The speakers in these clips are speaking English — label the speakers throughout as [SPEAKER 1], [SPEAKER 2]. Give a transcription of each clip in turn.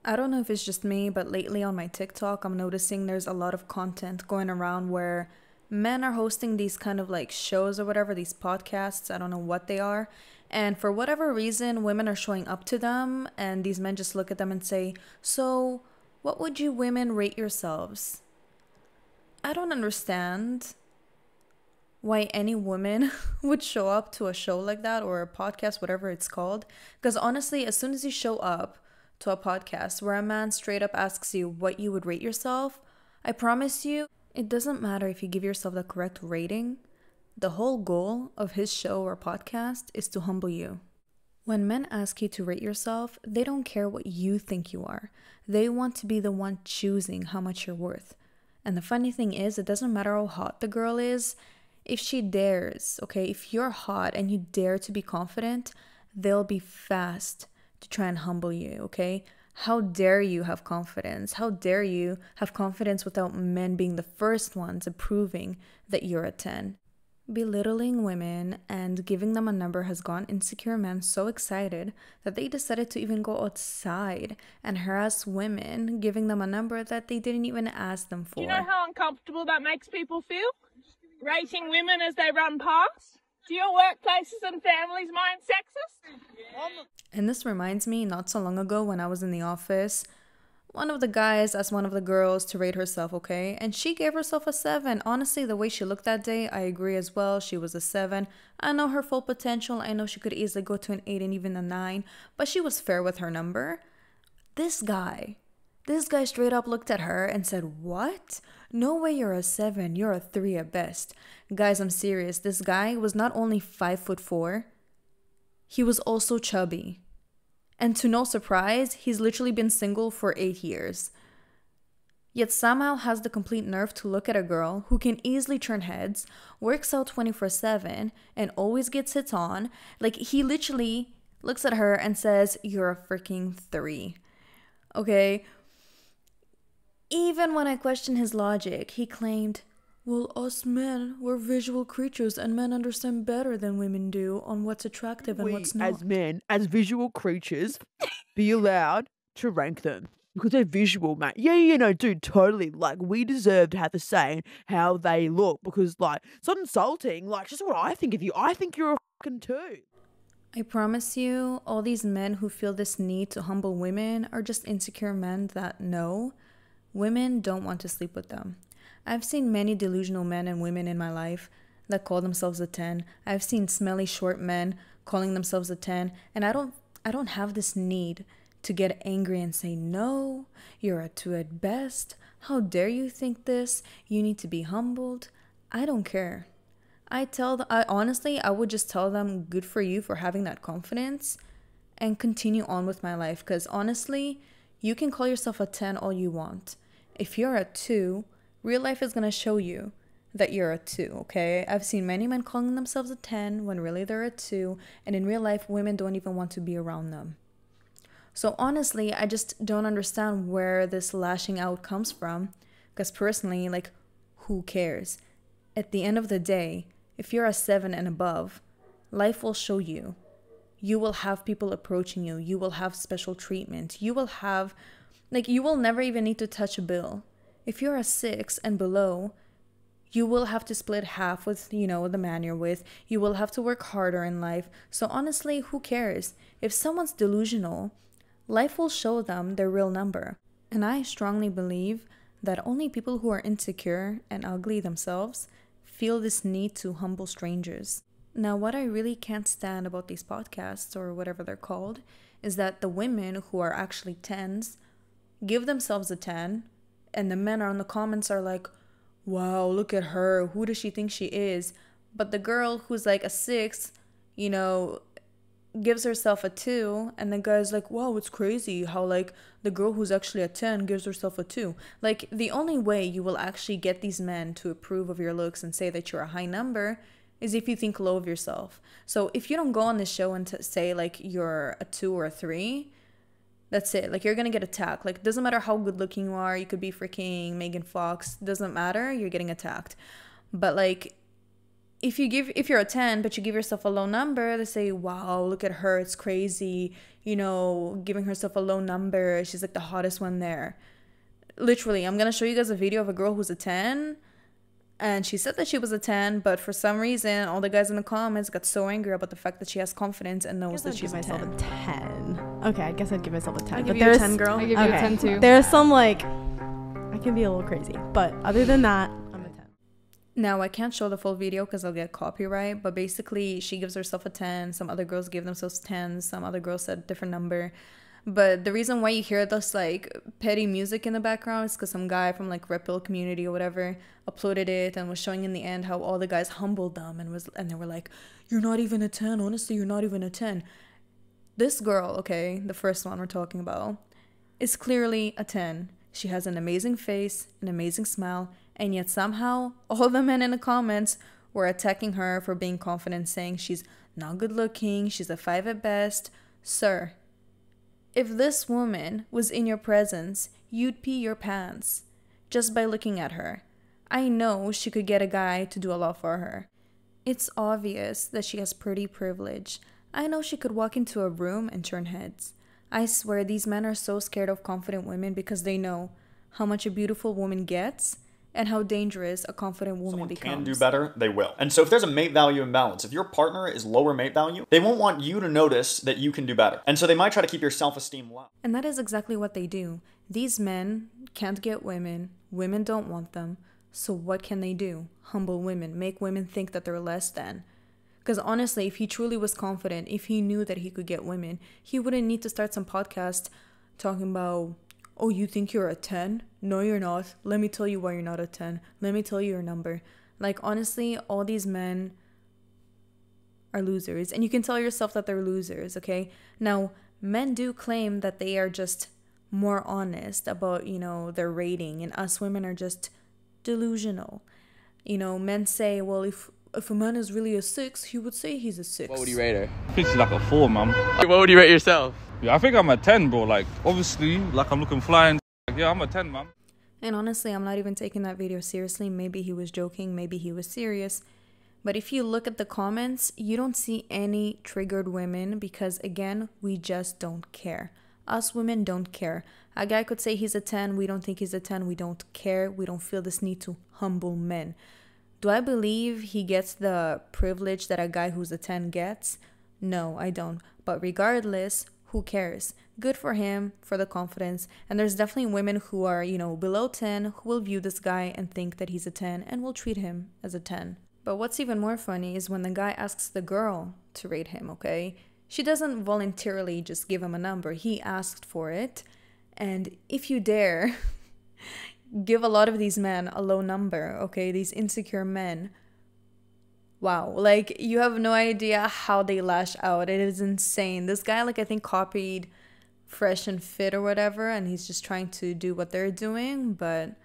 [SPEAKER 1] I don't know if it's just me, but lately on my TikTok, I'm noticing there's a lot of content going around where men are hosting these kind of like shows or whatever, these podcasts. I don't know what they are. And for whatever reason, women are showing up to them, and these men just look at them and say, "So, what would you women rate yourselves?" I don't understand why any woman would show up to a show like that or a podcast, whatever it's called. Because honestly, as soon as you show up to a podcast where a man straight up asks you what you would rate yourself, I promise you, it doesn't matter if you give yourself the correct rating. The whole goal of his show or podcast is to humble you. When men ask you to rate yourself, they don't care what you think you are. They want to be the one choosing how much you're worth. And the funny thing is, it doesn't matter how hot the girl is. If she dares, okay, if you're hot and you dare to be confident, they'll be fast to try and humble you, okay? How dare you have confidence? How dare you have confidence without men being the first ones approving that you're a 10? Belittling women and giving them a number has gotten insecure men so excited that they decided to even go outside and harass women, giving them a number that they didn't even ask them
[SPEAKER 2] Do you know
[SPEAKER 1] for.
[SPEAKER 2] how uncomfortable that makes people feel? Rating women as they run past? Do your workplaces and families mind sexist?
[SPEAKER 1] And this reminds me, not so long ago when I was in the office, one of the guys asked one of the girls to rate herself, okay? And she gave herself a 7. Honestly, the way she looked that day, I agree as well. She was a 7. I know her full potential. I know she could easily go to an 8 and even a 9. But she was fair with her number. This guy straight up looked at her and said, "What? No way you're a 7. You're a 3 at best." Guys, I'm serious. This guy was not only 5'4", he was also chubby. And to no surprise, he's literally been single for 8 years. Yet somehow has the complete nerve to look at a girl who can easily turn heads, works out 24/7, and always gets hits on. Like, he literally looks at her and says, "You're a freaking 3." Okay? Even when I questioned his logic, he claimed, "Well, us men, we're visual creatures and men understand better than women do on what's attractive and
[SPEAKER 3] We,
[SPEAKER 1] what's not."
[SPEAKER 3] as men, as visual creatures, be allowed to rank them because they're visual, mate. Yeah, you know, dude, totally. Like, we deserve to have the say in how they look because, like, it's not insulting. Like, just what I think of you. I think you're a fucking 2.
[SPEAKER 1] I promise you, all these men who feel this need to humble women are just insecure men that know women don't want to sleep with them. I've seen many delusional men and women in my life that call themselves a 10. I've seen smelly short men calling themselves a 10, and I don't have this need to get angry and say, "No, you're a 2 at best. How dare you think this? You need to be humbled." I don't care. I would just tell them, "Good for you for having that confidence," and continue on with my life. Because honestly, you can call yourself a 10 all you want. If you're a 2, real life is going to show you that you're a 2, okay? I've seen many men calling themselves a 10 when really they're a 2, and in real life, women don't even want to be around them. So honestly, I just don't understand where this lashing out comes from. Because personally, like, who cares? At the end of the day, if you're a 7 and above, life will show you. You will have people approaching you. You will have special treatment. You will never even need to touch a bill. If you're a 6 and below, you will have to split half with, the man you're with. You will have to work harder in life. So honestly, who cares? If someone's delusional, life will show them their real number. And I strongly believe that only people who are insecure and ugly themselves feel this need to humble strangers. Now, what I really can't stand about these podcasts, or whatever they're called, is that the women who are actually 10s give themselves a 10, and the men are in the comments are like, "Wow, look at her. Who does she think she is?" But the girl who's like a 6, you know, gives herself a 2, and the guy's like, "Wow, it's crazy how like the girl who's actually a 10 gives herself a 2." Like, the only way you will actually get these men to approve of your looks and say that you're a high number is if you think low of yourself. So if you don't go on this show and say like you're a 2 or a 3, that's it. Like, you're gonna get attacked. Like, it doesn't matter how good looking you are. You could be freaking Megan Fox. Doesn't matter. You're getting attacked. But like, if you're a 10 but you give yourself a low number, they say, wow, look at her, it's crazy, you know, giving herself a low number, she's like the hottest one there. Literally, I'm gonna show you guys a video of a girl who's a 10, and she said that she was a 10, but for some reason all the guys in the comments got so angry about the fact that she has confidence and knows that she's a 10.
[SPEAKER 4] A 10. Okay, I guess I'd give myself a 10.
[SPEAKER 1] I'll
[SPEAKER 4] but
[SPEAKER 1] give you a 10, girl.
[SPEAKER 5] I give you a 10 too.
[SPEAKER 4] There's some like, I can be a little crazy, but other than that, I'm a 10.
[SPEAKER 1] Now, I can't show the full video because I'll get copyright, but basically she gives herself a 10. Some other girls give themselves 10s. Some other girls said a different number. But the reason why you hear this like petty music in the background is because some guy from like Red Pill community or whatever uploaded it and was showing in the end how all the guys humbled them and they were like, you're not even a 10. Honestly, you're not even a 10. This girl, okay, the first one we're talking about, is clearly a 10. She has an amazing face, an amazing smile, and yet somehow all the men in the comments were attacking her for being confident, saying she's not good looking, she's a 5 at best. Sir, if this woman was in your presence, you'd pee your pants just by looking at her. I know she could get a guy to do a lot for her. It's obvious that she has pretty privilege. I know she could walk into a room and turn heads. I swear these men are so scared of confident women because they know how much a beautiful woman gets and how dangerous a confident woman becomes.
[SPEAKER 6] Can do better, they will. And so if there's a mate value imbalance, if your partner is lower mate value, they won't want you to notice that you can do better. And so they might try to keep your self-esteem low.
[SPEAKER 1] And that is exactly what they do. These men can't get women. Women don't want them. So what can they do? Humble women, make women think that they're less than. Because honestly, if he truly was confident, if he knew that he could get women, he wouldn't need to start some podcast talking about, oh, you think you're a 10? No, you're not. Let me tell you why you're not a 10. Let me tell you your number. Like, honestly, all these men are losers. And you can tell yourself that they're losers, okay? Now, men do claim that they are just more honest about, you know, their rating. And us women are just delusional. You know, men say, well, if a man is really a 6, he would say he's a 6.
[SPEAKER 7] What would you rate her?
[SPEAKER 8] I think she's like a 4, man.
[SPEAKER 7] What would you rate yourself?
[SPEAKER 8] Yeah, I think I'm a 10, bro. Like, obviously, like I'm looking flying. Like, yeah, I'm a 10, man.
[SPEAKER 1] And honestly, I'm not even taking that video seriously. Maybe he was joking, maybe he was serious. But if you look at the comments, you don't see any triggered women because, again, we just don't care. Us women don't care. A guy could say he's a 10, we don't think he's a 10, we don't care, we don't feel this need to humble men. Do I believe he gets the privilege that a guy who's a 10 gets? No, I don't. But regardless, who cares? Good for him, for the confidence. And there's definitely women who are, you know, below 10 who will view this guy and think that he's a 10 and will treat him as a 10. But what's even more funny is when the guy asks the girl to rate him, okay? She doesn't voluntarily just give him a number. He asked for it. And if you dare give a lot of these men a low number, okay? These insecure men. Wow. Like, you have no idea how they lash out. It is insane. This guy, like, I think copied Fresh and Fit or whatever, and he's just trying to do what they're doing, but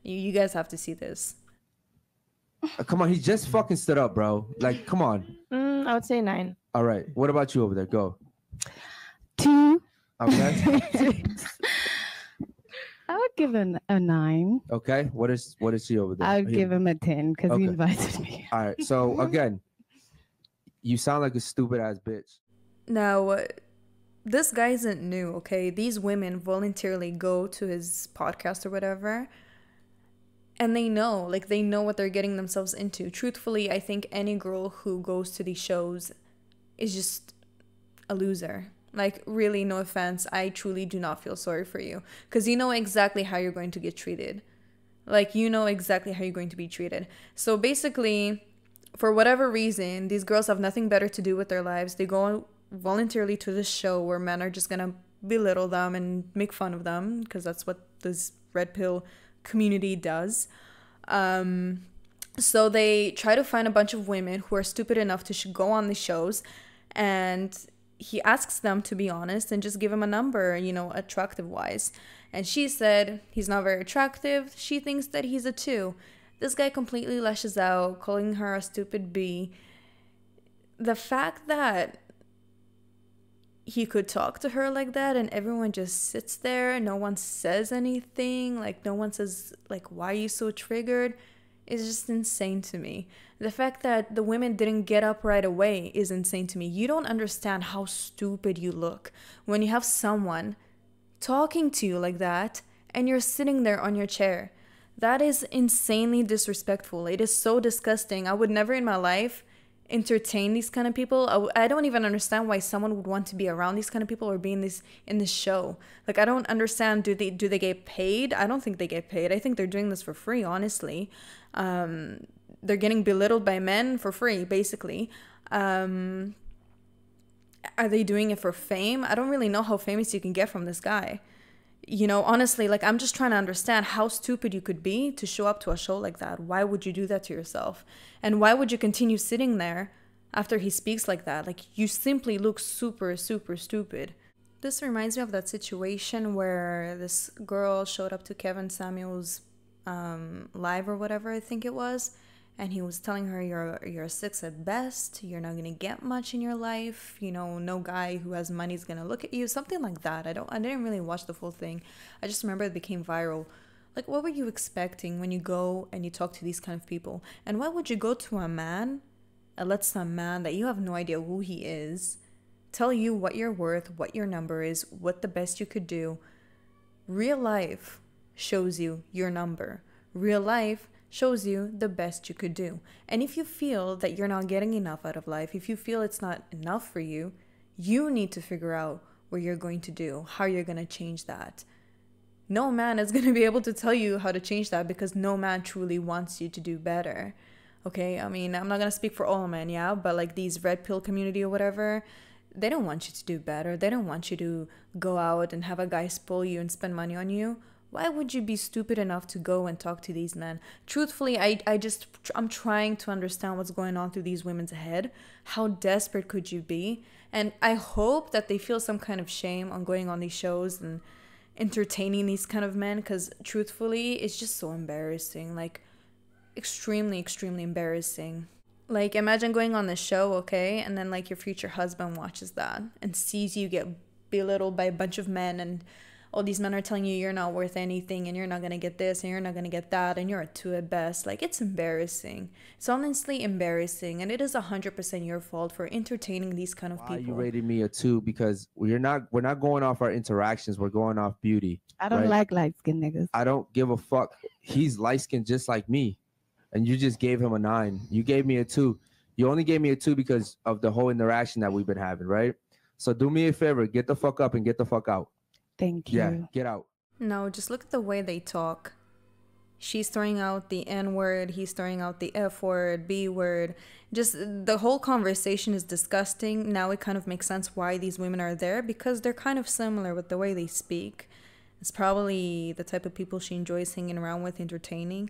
[SPEAKER 1] you guys have to see this.
[SPEAKER 9] Come on, he just fucking stood up, bro. Like, come on.
[SPEAKER 5] I would say 9.
[SPEAKER 9] All right. What about you over there? Go.
[SPEAKER 4] 2.
[SPEAKER 9] Okay.
[SPEAKER 4] I would give him a 9.
[SPEAKER 9] Okay. What is she over there?
[SPEAKER 4] I would give him a 10 because he
[SPEAKER 9] Okay.
[SPEAKER 4] invited me.
[SPEAKER 9] All right. So again, you sound like a stupid ass bitch.
[SPEAKER 1] Now, this guy isn't new, okay? These women voluntarily go to his podcast or whatever, and they know what they're getting themselves into. Truthfully, I think any girl who goes to these shows is just a loser. Like, really, no offense, I truly do not feel sorry for you. Because you know exactly how you're going to get treated. Like, you know exactly how you're going to be treated. So basically, for whatever reason, these girls have nothing better to do with their lives. They go voluntarily to this show where men are just gonna belittle them and make fun of them. Because that's what this Red Pill community does. So they try to find a bunch of women who are stupid enough to go on the shows, and he asks them to be honest and just give him a number, you know, attractive wise. And she said he's not very attractive. She thinks that he's a 2. This guy completely lashes out, calling her a stupid bee. The fact that he could talk to her like that and everyone just sits there, no one says anything, like no one says like, why are you so triggered? is just insane to me. The fact that the women didn't get up right away is insane to me. You don't understand how stupid you look when you have someone talking to you like that and you're sitting there on your chair. That is insanely disrespectful. It is so disgusting. I would never in my life entertain these kind of people. I don't even understand why someone would want to be around these kind of people or be in this show. Like, I don't understand. Do they get paid? I don't think they get paid. I think they're doing this for free, honestly. They're getting belittled by men for free, basically. Are they doing it for fame? I don't really know how famous you can get from this guy. You know, honestly, like, I'm just trying to understand how stupid you could be to show up to a show like that. Why would you do that to yourself? And why would you continue sitting there after he speaks like that? Like, you simply look super, super stupid. This reminds me of that situation where this girl showed up to Kevin Samuels' live or whatever, I think it was. And he was telling her, you're a 6 at best. You're not going to get much in your life. You know, no guy who has money is going to look at you. Something like that. I didn't really watch the full thing. I just remember it became viral. Like, what were you expecting when you go and you talk to these kind of people? And why would you go to a man, let some man that you have no idea who he is, tell you what you're worth, what your number is, what the best you could do? Real life shows you your number. Real life shows you the best you could do. And if you feel that you're not getting enough out of life, if you feel it's not enough for you, you need to figure out what you're going to do, how you're going to change that. No man is going to be able to tell you how to change that because no man truly wants you to do better. Okay, I mean, I'm not going to speak for all men, yeah, but like these red pill community or whatever, they don't want you to do better. They don't want you to go out and have a guy spoil you and spend money on you. Why would you be stupid enough to go and talk to these men? Truthfully, I'm trying to understand what's going on through these women's head. How desperate could you be? And I hope that they feel some kind of shame on going on these shows and entertaining these kind of men, because truthfully, it's just so embarrassing. Like, extremely, extremely embarrassing. Like, imagine going on the show, okay, and then like your future husband watches that and sees you get belittled by a bunch of men, and all these men are telling you you're not worth anything and you're not going to get this and you're not going to get that and you're a 2 at best. Like, it's embarrassing. It's honestly embarrassing, and it is 100% your fault for entertaining these kind of people.
[SPEAKER 9] You rated me a 2 because we're not going off our interactions. We're going off beauty.
[SPEAKER 7] I don't like light-skinned niggas.
[SPEAKER 9] I don't give a fuck. He's light-skinned just like me, and you just gave him a 9. You gave me a 2. You only gave me a 2 because of the whole interaction that we've been having, right? So do me a favor, get the fuck up and get the fuck out.
[SPEAKER 7] Thank you.
[SPEAKER 9] Yeah, get out.
[SPEAKER 1] No, just look at the way they talk. She's throwing out the N word, he's throwing out the F word, B word. Just the whole conversation is disgusting. Now it kind of makes sense why these women are there, because they're kind of similar with the way they speak. It's probably the type of people she enjoys hanging around with, entertaining.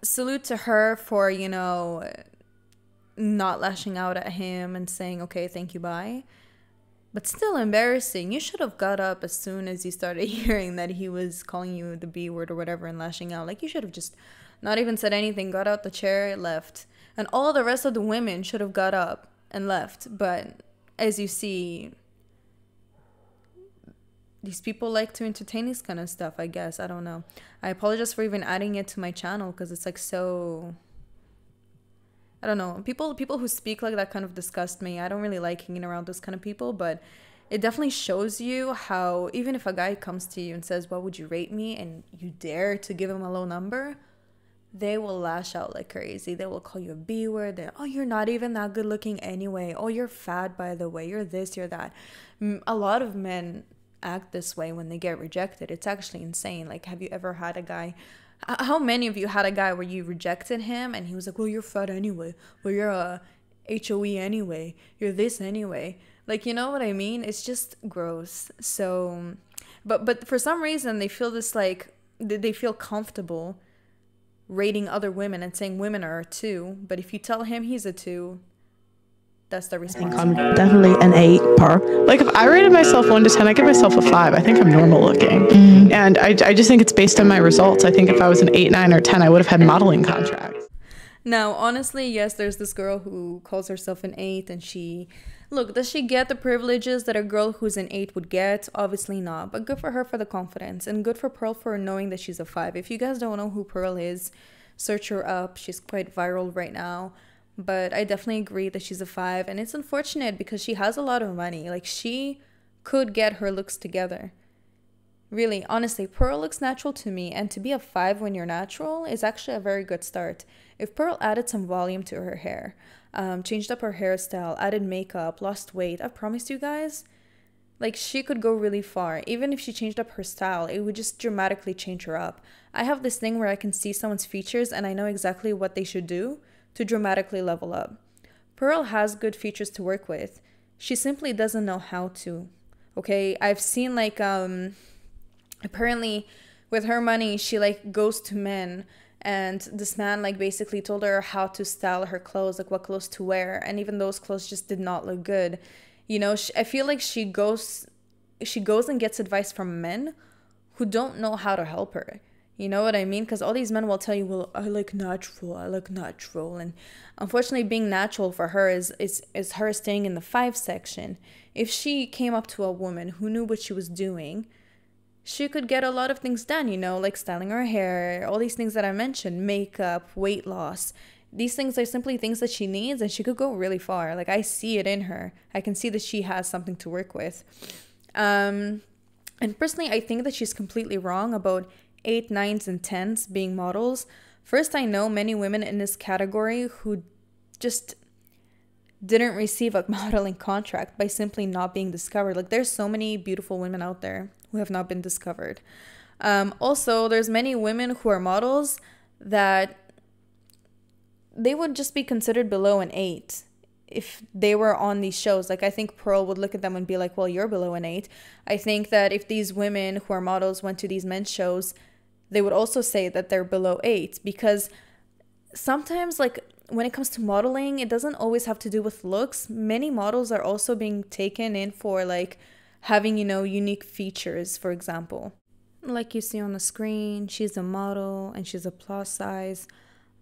[SPEAKER 1] Salute to her for, you know, not lashing out at him and saying, okay, thank you, bye. But still embarrassing. You should have got up as soon as you started hearing that he was calling you the B word or whatever and lashing out. Like, you should have just not even said anything, got out the chair, left. And all the rest of the women should have got up and left. But as you see, these people like to entertain this kind of stuff, I guess. I don't know. I apologize for even adding it to my channel because it's like so... I don't know. People who speak like that kind of disgust me. I don't really like hanging around those kind of people, but it definitely shows you how even if a guy comes to you and says, what would you rate me? And you dare to give him a low number, they will lash out like crazy. They will call you a B word. Oh, you're not even that good looking anyway. Oh, you're fat, by the way. You're this, you're that. A lot of men act this way when they get rejected. It's actually insane. Like, have you ever had a guy... How many of you had a guy where you rejected him and he was like, well, you're fat anyway. Well, you're a HOE anyway. You're this anyway. Like, you know what I mean? It's just gross. So, but for some reason, they feel this, like, they feel comfortable rating other women and saying women are a 2. But if you tell him he's a 2, that's the response.
[SPEAKER 10] I think I'm definitely an 8 per. Like, if I rated myself 1 to 10, I give myself a 5. I think I'm normal looking. And I just think it's based on my results. I think if I was an 8, 9, or 10, I would have had modeling contracts.
[SPEAKER 1] Now, honestly, yes, there's this girl who calls herself an 8 and she... Look, does she get the privileges that a girl who's an 8 would get? Obviously not. But good for her for the confidence. And good for Pearl for knowing that she's a 5. If you guys don't know who Pearl is, Search her up. She's quite viral right now. But I definitely agree that she's a 5. And it's unfortunate because she has a lot of money. Like, she could get her looks together. Really, honestly, Pearl looks natural to me. And to be a 5 when you're natural is actually a very good start. If Pearl added some volume to her hair, changed up her hairstyle, added makeup, lost weight, I promise you guys, like, she could go really far. Even if she changed up her style, it would just dramatically change her up. I have this thing where I can see someone's features and I know exactly what they should do to dramatically level up. Pearl has good features to work with. She simply doesn't know how to. Okay, I've seen like apparently with her money she like goes to men, and this man like basically told her how to style her clothes, like what clothes to wear, and even those clothes just did not look good. You know, I feel like she goes and gets advice from men who don't know how to help her. You know what I mean? Because all these men will tell you, well, I like natural. And unfortunately, being natural for her is her staying in the 5 section. If she came up to a woman who knew what she was doing, she could get a lot of things done, you know, like styling her hair, all these things that I mentioned, makeup, weight loss. These things are simply things that she needs, and she could go really far. Like, I see it in her. I can see that she has something to work with. And personally, I think that she's completely wrong about 8, 9s, and 10s being models. First, I know many women in this category who just didn't receive a modeling contract by simply not being discovered. Like, there's so many beautiful women out there who have not been discovered. Also, there's many women who are models that they would just be considered below an 8 if they were on these shows. Like, I think Pearl would look at them and be like, well, you're below an 8. I think that if these women who are models went to these men's shows, they would also say that they're below 8, because sometimes, like, when it comes to modeling, it doesn't always have to do with looks. Many models are also being taken in for, like, having, you know, unique features, for example. Like you see on the screen, she's a model and she's a plus size.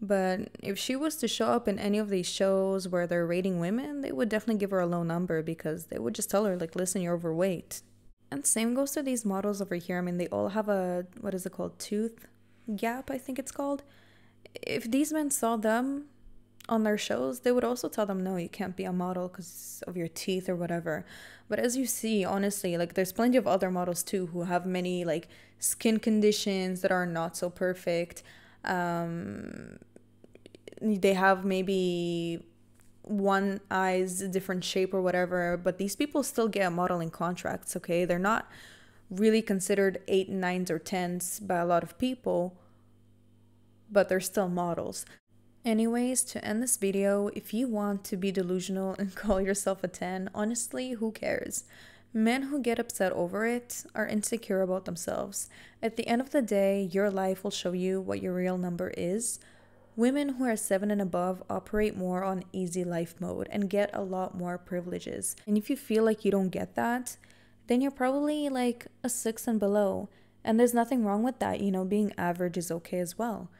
[SPEAKER 1] But if she was to show up in any of these shows where they're rating women, they would definitely give her a low number, because they would just tell her, like, listen, you're overweight. And same goes to these models over here. I mean, they all have a, what is it called? Tooth gap, I think it's called. If these men saw them on their shows, they would also tell them, no, you can't be a model because of your teeth or whatever. But as you see, honestly, like, there's plenty of other models too who have many, like, skin conditions that are not so perfect. They have maybe one eye's a different shape or whatever, but these people still get modeling contracts, okay? They're not really considered 8, 9s, or 10s by a lot of people, but they're still models. Anyways, to end this video, if you want to be delusional and call yourself a 10, honestly, who cares? Men who get upset over it are insecure about themselves. At the end of the day, your life will show you what your real number is. Women who are 7 and above operate more on easy life mode and get a lot more privileges. And if you feel like you don't get that, then you're probably like a 6 and below. And there's nothing wrong with that, you know, being average is okay as well.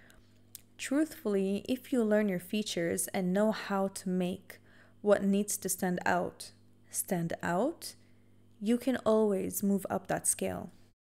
[SPEAKER 1] Truthfully, if you learn your features and know how to make what needs to stand out, you can always move up that scale.